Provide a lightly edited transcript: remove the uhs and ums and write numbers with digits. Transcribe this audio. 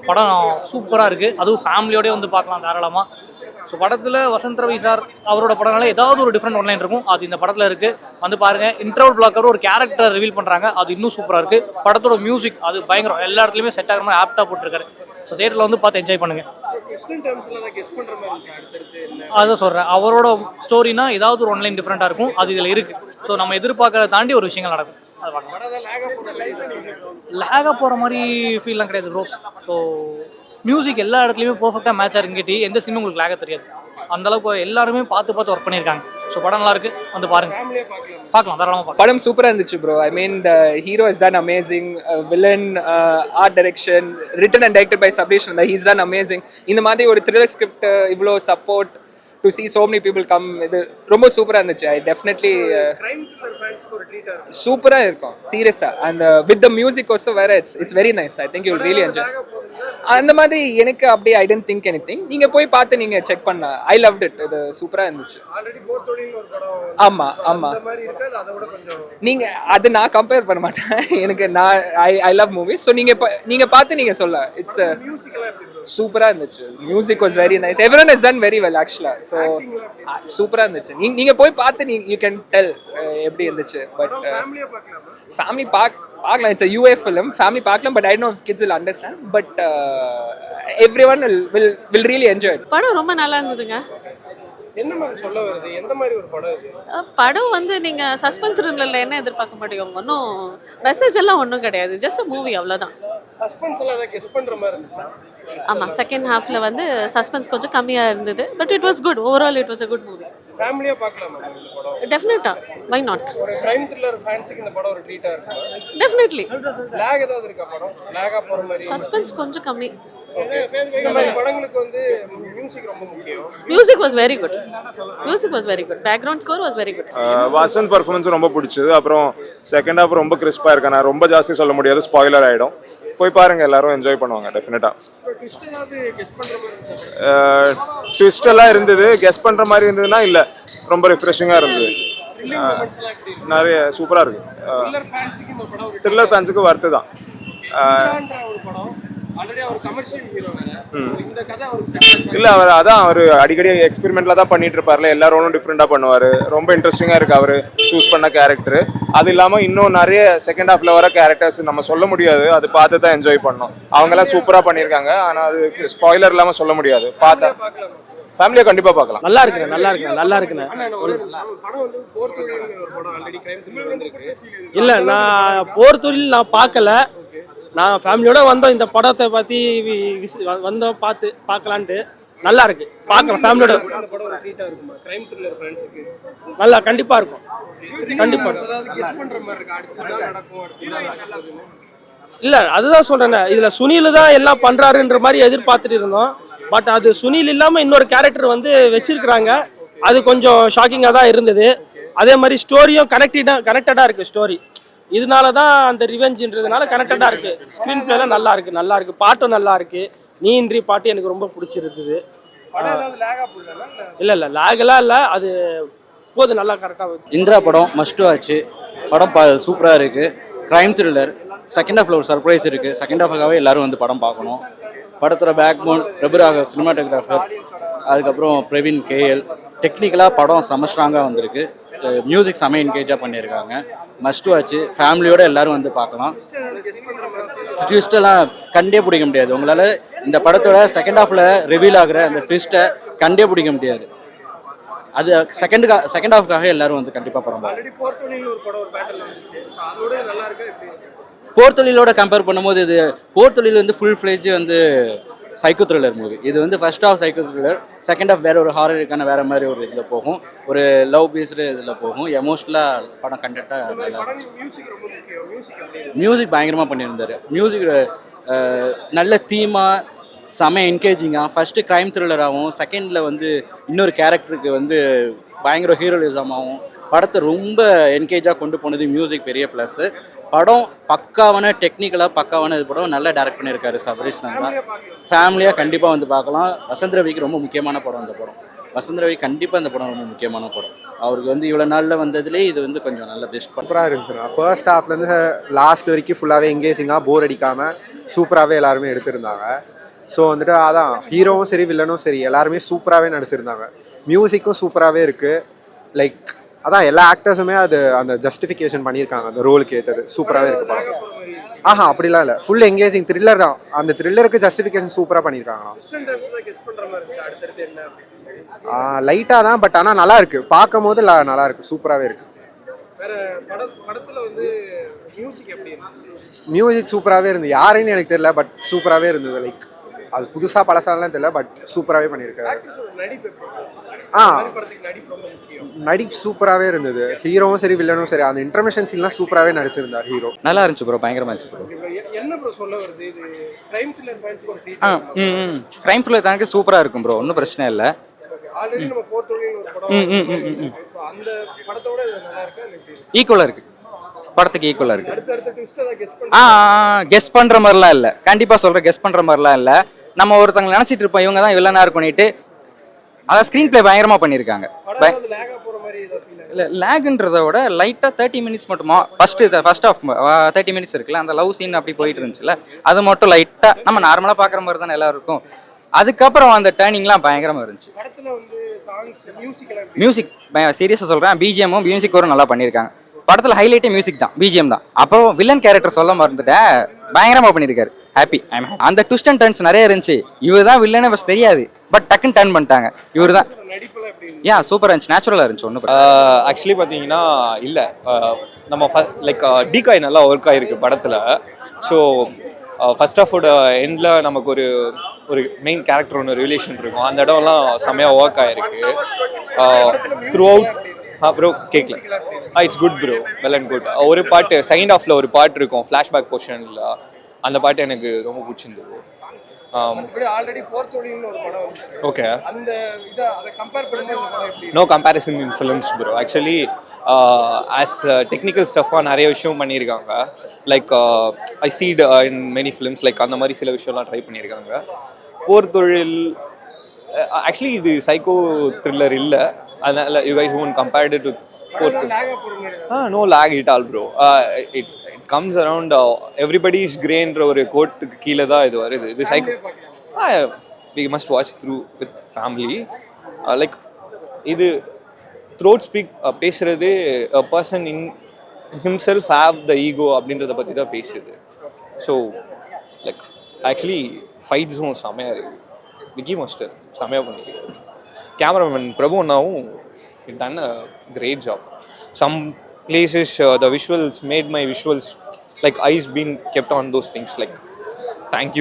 படம் சூப்பராக இருக்குது. அதுவும் ஃபேமிலியோடய வந்து பார்க்கலாம் தாராளமாக. ஸோ படத்தில் வசந்த் ரவி சார் அவரோட படம்னால ஏதாவது ஒரு டிஃப்ரெண்ட் ஒன்லைன் இருக்கும். அது இந்த படத்தில் இருக்குது. வந்து பாருங்கள். இன்டர்வல் பிளாக்கர் ஒரு கேரக்டர் ரிவீல் பண்ணுறாங்க. அது இன்னும் சூப்பராக இருக்குது. படத்தோட மியூசிக் அது பயங்கரம். எல்லா இடத்துலையுமே செட் ஆகிற மாதிரி ஆப்டாக போட்டிருக்காரு. ஸோ தேட்டரில் வந்து பார்த்து என்ஜாய் பண்ணுங்கள். அதான் சொல்கிறேன். அவரோட ஸ்டோரினா ஏதாவது ஒரு ஒன்லைன் டிஃப்ரெண்ட்டாக இருக்கும். அது இதில் இருக்குது. ஸோ நம்ம எதிர்பார்க்கறத தாண்டி ஒரு விஷயங்கள் நடக்கும். அது லேகாக போகிற மாதிரி ஃபீல்லாம் கிடையாது ப்ரோ. ஸோ மியூசிக் எல்லா இடத்துலையுமே பர்ஃபெக்டாக மேட்ச் ஆகிருங்கிட்டி எந்த சீனும் உங்களுக்கு லேக தெரியாது. அந்தளவுக்கு எல்லாருமே பார்த்து ஒர்க் பண்ணியிருக்காங்க. ஸோ படம் நல்லா இருக்கு. வந்து பாருங்க. பார்க்கலாம் தாராளமாக பார்க்கலாம். படம் சூப்பராக இருந்துச்சு bro. I mean the hero is தான் amazing. Villain, art direction, written and directed by Sabareesh Nandha. He's தான் அமேசிங். இந்த மாதிரி ஒரு த்ரில்லர் ஸ்கிரிப்ட், இவ்வளோ support to see so many people come, இது ரொம்ப சூப்பராக இருந்துச்சு. ஐ டெஃபினெட்லி சூப்பராக இருக்கும் சீரியஸாக. And with the music also வேற it's very nice. I think you will really enjoy. அந்த மாதிரி எனக்கு அப்படியே ஐ டோன்ட் திங்க் எனிதிங். நீங்கள் போய் பார்த்து நீங்கள் செக் பண்ண. ஐ லவ்ட் இட். இது சூப்பராக இருந்துச்சு. ஆமாம் நீங்கள் அது நான் கம்பேர் பண்ண மாட்டேன். எனக்கு ஐ லவ் மூவிஸ். ஸோ நீங்கள் பார்த்து நீங்கள் சொல்ல. இட்ஸ் சூப்பராக இருந்துச்சு. Music was very nice. Everyone has done very well ஆக்சுவலாக. ஸோ சூப்பராக இருந்துச்சு. நீங்கள் போய் பார்த்து யூ கேன் டெல் எப்படி இருந்துச்சு. பட் ஃபேமிலி பார்க்கலாம். It's a UA film. Family பார்க்கலாம். But I don't know if kids will understand. But everyone will really enjoy it. படம் ரொம்ப நல்லா இருந்ததுங்க. என்ன மாதிரி சொல்ல வருது? எந்த மாதிரி ஒரு படம் இது? படம் வந்து நீங்க சஸ்பென்ஸ் த்ரில்லர்ல என்ன எதிர்பார்க்க முடியும்? ஒன்றும் மெசேஜ் எல்லாம் ஒன்றும் கிடையாது. ஜஸ்ட் a மூவி அவ்வளோதான். சஸ்பென்ஸ் எல்லாம் அதை கெஸ் பண்ற மாதிரி இருந்துச்சா? ஆமாம், செகண்ட் ஹாஃப்ல வந்து சஸ்பென்ஸ் கொஞ்சம் கம்மியாக இருந்தது. But it was good. Overall it was a good movie. ஃபேமிலியா பார்க்கலாமா இந்த படம்? டெஃபினட்டா. Why not? ஒரு கிரைம் த்ரில்லர் ஃபேன்ஸுக்கு இந்த படம் ஒரு ட்ரீட்டா இருக்கும். டெஃபினெட்லி. லேக் ஏதாவது இருக்கா படம்? லேகா போற மாதிரி? சஸ்பென்ஸ் கொஞ்சம் கம்மி. இந்த மாதிரி படங்களுக்கு வந்து மியூசிக் ரொம்ப முக்கியம். Music was very good. Music was very good. Background score was very good. Vasanth performance ரொம்ப பிடிச்சது. அப்புறம் செகண்ட் ஹாஃப் ரொம்ப கிறிஸ்பாக இருக்கேன். நான் ரொம்ப ஜாஸ்தி சொல்ல முடியாது, ஸ்பாயிலர் ஆகிடும். போய் பாருங்க, எல்லாரும் என்ஜாய் பண்ணுவாங்க டெஃபினட்டா. ட்விஸ்ட் எல்லாம் இருந்தது. கெஸ் பண்ற மாதிரி இருந்ததுன்னா இல்ல, ரொம்ப ரிஃப்ரெஷிங்காக இருந்தது. நிறைய சூப்பராக இருக்கு. த்ரில்லர் ஃபேன்ஸுக்கு வர்த்து தான். இல்ல, அவர் அடிக்கடி எக்ஸ்பெரிமெண்ட்ல தான் பண்ணிட்டு இருப்பார்ல. எல்லாரும் டிஃப்ரெண்டா பண்ணுவாரு. ரொம்ப இன்ட்ரெஸ்டிங்கா இருக்கு அவரு சூஸ் பண்ண கேரக்டர். அது இல்லாம இன்னும் நிறைய செகண்ட் ஹாஃப்ல வர கேரக்டர்ஸ் நம்ம சொல்ல முடியாது. அது பார்த்து தான் என்ஜாய் பண்ணோம். அவங்க எல்லாம் சூப்பரா பண்ணிருக்காங்க. ஆனா அது ஸ்பாயிலர் இல்லாம சொல்ல முடியாது. பார்த்தா ஃபேமிலியா கண்டிப்பா பார்க்கலாம். நல்லா இருக்குண்ணே. இல்ல, நான் போர் தொழில் நான் பார்க்கல. நான் ஃபேமிலியோட வந்தோம். இந்த படத்தை பற்றி வந்தோம், பார்க்கலான்ட்டு. நல்லா இருக்கு, பார்க்கலாம் ஃபேமிலியோட. நல்லா கண்டிப்பாக இருக்கும். கண்டிப்பாக இல்லை, அதுதான் சொல்கிறேன். இதில் சுனில் தான் எல்லாம் பண்ணுறாருன்ற மாதிரி எதிர்பார்த்துட்டு இருந்தோம். பட் அது சுனில் இல்லாமல் இன்னொரு கேரக்டர் வந்து வச்சிருக்கிறாங்க. அது கொஞ்சம் ஷாக்கிங்காக தான் இருந்தது. அதே மாதிரி ஸ்டோரியும் கனெக்டடாக இருக்குது ஸ்டோரி. இதனால தான் அந்த ரிவெஞ்சுன்றதுனால கனெக்டடாக இருக்குது. ஸ்க்ரீன் பிளேலாம் நல்லா இருக்குது. பாட்டும் நல்லா இருக்குது. நீன்றி பாட்டு எனக்கு ரொம்ப பிடிச்சிருந்தது. இல்லை லேகெல்லாம் இல்லை, அது போது நல்லா கரெக்டாக. இந்திரா படம் மஸ்ட் ஆச்சு. படம் சூப்பராக இருக்குது. Crime thriller. செகண்ட் ஹாஃபில் ஒரு சர்ப்ரைஸ் இருக்குது. செகண்ட் ஹாஃபுக்காகவே எல்லோரும் வந்து படம் பார்க்கணும். படத்தோட பேக்போன் பிரபுராகர் சினிமாட்டோகிராஃபர், அதுக்கப்புறம் பிரவீன் KL. டெக்னிக்கலாக படம் செம ஸ்ட்ராங்காக வந்திருக்கு. மியூசிக் செம என்கேஜாக பண்ணியிருக்காங்க. Must watch. ஃபேமிலியோடு எல்லோரும் வந்து பார்க்கலாம். ட்விஸ்டெல்லாம் கண்டே பிடிக்க முடியாது. உங்களால் இந்த படத்தோட செகண்ட் ஹாஃபில் ரிவீல் ஆகிற அந்த ட்விஸ்ட்டை கண்டே பிடிக்க முடியாது. அது செகண்ட் ஹாஃப்காக எல்லோரும் வந்து கண்டிப்பாக படம் பார்க்கலாம். போர் தொழிலோட கம்பேர் பண்ணும்போது இது போர் தொழில் வந்து ஃபுல் ஃப்ளெஜ் வந்து சைக்கோ த்ரில்லர் மூவி. இது வந்து first half psycho thriller, second half வேறு ஒரு ஹாரருக்கான வேறு மாதிரி ஒரு இதில் போகும். ஒரு லவ் பேஸ்டு இதில் போகும். எமோஷ்னலாக படம் கண்டெக்டாக நல்லா இருந்துச்சு. மியூசிக் பயங்கரமாக பண்ணியிருந்தார். மியூசிக் நல்ல தீமாக செம என்கேஜிங்காக. ஃபஸ்ட்டு க்ரைம் த்ரில்லராகவும், செகண்டில் வந்து இன்னொரு கேரக்டருக்கு வந்து பயங்கர ஹீரோயிசமாகவும் படத்தை ரொம்ப என்கேஜாக கொண்டு போனது மியூசிக் பெரிய ப்ளஸ்ஸு. படம் பக்காவான டெக்னிக்கலாக பக்காவான இது படம் நல்லா டைரக்ட் பண்ணியிருக்காரு சபரீஷ் நந்தா. ஃபேமிலியாக கண்டிப்பாக வந்து பார்க்கலாம். வசந்த் ரவிக்கு ரொம்ப முக்கியமான படம் இந்த படம். வசந்த் ரவி கண்டிப்பாக இந்த படம் ரொம்ப முக்கியமான படம். அவருக்கு வந்து இவ்வளோ நாளில் வந்ததுலேயே இது வந்து கொஞ்சம் நல்ல பெஸ்ட் படம். சூப்பராக இருந்துச்சு. ஃபர்ஸ்ட் ஹாஃப்லேருந்து லாஸ்ட் வரைக்கும் ஃபுல்லாகவே எங்கேஜிங்காக போர் அடிக்காமல் சூப்பராகவே எல்லாருமே எடுத்திருந்தாங்க. ஸோ வந்துட்டு அதான் ஹீரோவும் சரி வில்லனும் சரி எல்லாருமே சூப்பராகவே நடிச்சிருந்தாங்க. மியூசிக்கும் சூப்பராகவே இருக்குது. லைக் அதான் எல்லா ஆக்டர்ஸுமே அது அந்த ஜஸ்டிஃபிகேஷன் பண்ணியிருக்காங்க அந்த ரோலுக்கு ஏற்றது. சூப்பராகவே இருக்குது படம். அப்படிலாம் இல்லை, ஃபுல் எங்கேஜிங் த்ரில்லர் தான். அந்த த்ரில்லருக்கு ஜஸ்டிஃபிகேஷன் சூப்பராக பண்ணியிருக்காங்களா. லைட்டாக தான், பட் ஆனால் நல்லா இருக்கு, பார்க்கும் போது நல்லா இருக்கு, சூப்பராகவே இருக்கு. மியூசிக் சூப்பராகவே இருந்தது. யாருன்னு எனக்கு தெரியல, பட் சூப்பராகவே இருந்தது. லைக் அது புதுசாக பழசாலாம் தெரியல, பட் சூப்பராகவே பண்ணியிருக்காரு. நடிப்பு சூப்பராகவே இருந்தது. ஹீரோவும் சரி வில்லனும் சரி அந்த இன்டர்மிஷன் சீன்லாம் சூப்பராகவே நடிச்சிருந்தார் ஹீரோ. நல்லா இருந்துச்சு ப்ரோ, பயங்கரமா இருந்துச்சு ப்ரோ. என்ன ப்ரோ சொல்ல வருது இது? கிரைம் த்ரில்லர் ஃபேன்ஸ்க்கு ஒரு ட்ரீட். கிரைம் த்ரில்லர் தானே சூப்பரா இருக்கும் ப்ரோ, ஒன்றும் பிரச்சனை இல்லை. ஆல்ரெடி நம்ம போர்த்தொழில் ஒரு படம், அந்த படத்தோட இது நல்லா இருக்கா? ஈக்குவலா இருக்கு, படத்துக்கு ஈக்குவலா இருக்கு. அடுத்த ட்விஸ்ட் தான் கெஸ் பண்ணி கெஸ் பண்ற மாதிரிலாம் இல்லை, கண்டிப்பா சொல்றேன், கெஸ் பண்ற மாதிரிலாம் இல்லை. நம்ம ஒருத்தங்க நினைச்சிட்டு இருப்போம் இவங்க தான் வில்லனா இருக்கும்னுட்டு, அதான் ஸ்க்ரீன் பிளே பயங்கரமா பண்ணியிருக்காங்க. இல்லை லேக்ன்றத விட லைட்டாக 30 மினிட்ஸ் மட்டுமா ஃபர்ஸ்ட் ஆஃப் 30 மினிட்ஸ் இருக்குல்ல, அந்த லவ் சீன் அப்படி போயிட்டு இருந்துச்சுல, அது மட்டும் லைட்டாக நம்ம நார்மலாக பார்க்குற மாதிரி தானே எல்லாரும் இருக்கும். அதுக்கப்புறம் அந்த டேர்னிங்லாம் பயங்கரமாக இருந்துச்சு. மியூசிக் சீரியஸாக சொல்கிறேன், பிஜிஎம்மும் மியூசிக்கும் நல்லா பண்ணியிருக்காங்க. படத்தில் ஹைலைட்டே மியூசிக் தான், பிஜிஎம் தான். அப்போ வில்லன் கேரக்டர் சொல்ல மறந்துட்டேன், பயங்கரமாக பண்ணியிருக்காரு. ஹாப்பி. அந்த ட்விஸ்ட் அண்ட் டர்ன்ஸ் நிறைய இருந்துச்சு. இவர் தான் வில்லனே ஃபஸ்ட் தெரியாது, பட் டக்குன்னு டர்ன் பண்ணிட்டாங்க. இவர் தான் சூப்பராக இருந்துச்சு, நேச்சுரலாக இருந்துச்சு. ஒன்றும் ஆக்சுவலி பார்த்தீங்கன்னா இல்லை, நம்ம லைக் டிகாய் நல்லா ஒர்க் ஆகிருக்கு படத்தில். ஸோ ஃபர்ஸ்ட் ஆஃபோட எண்டில் நமக்கு ஒரு மெயின் கேரக்டர் ஒன்று ரிலேஷன் இருக்கும், அந்த இடம்லாம் செம்மையாக ஒர்க் ஆகிருக்கு த்ரூ அவுட். ப்ரோ கேட்கல. It's good bro, well and good. ஒரு பாட்டு செகண்ட் ஹாஃப்ல ஒரு பாட்டு இருக்கும் ஃப்ளாஷ்பேக் போர்ஷனில், அந்த பாட்டு எனக்கு ரொம்ப பிடிச்சிருந்தது. Okay, no comparison in films bro. Actually as technical ஸ்டஃபாக நிறைய விஷயம் பண்ணியிருக்காங்க. Like I see it in many films, like அந்த மாதிரி சில விஷயம்லாம் ட்ரை பண்ணியிருக்காங்க. போர் தொழில் ஆக்சுவலி இது சைக்கோ த்ரில்லர் இல்லை, அதனால you guys won't compare it with sport. No lag at all bro. It comes around everybody's grainன்ற ஒரு கோட்டுக்கு கீழே தான் இது வருது. இது psycho we must watch through with family. Like இது throat speak பேசுறது a person in himself have the ego அப்படின்றத பற்றி தான் பேசுது. ஸோ லைக் ஆக்சுவலி ஃபைட்ஸும் செமையாக இருக்குது. விக்கி மாஸ்டர் செமையாக பண்ணியிருக்காரு. Cameraman Prabhu now done a great job. Some places the visuals made my visuals like eyes been kept on those things. Like thank you.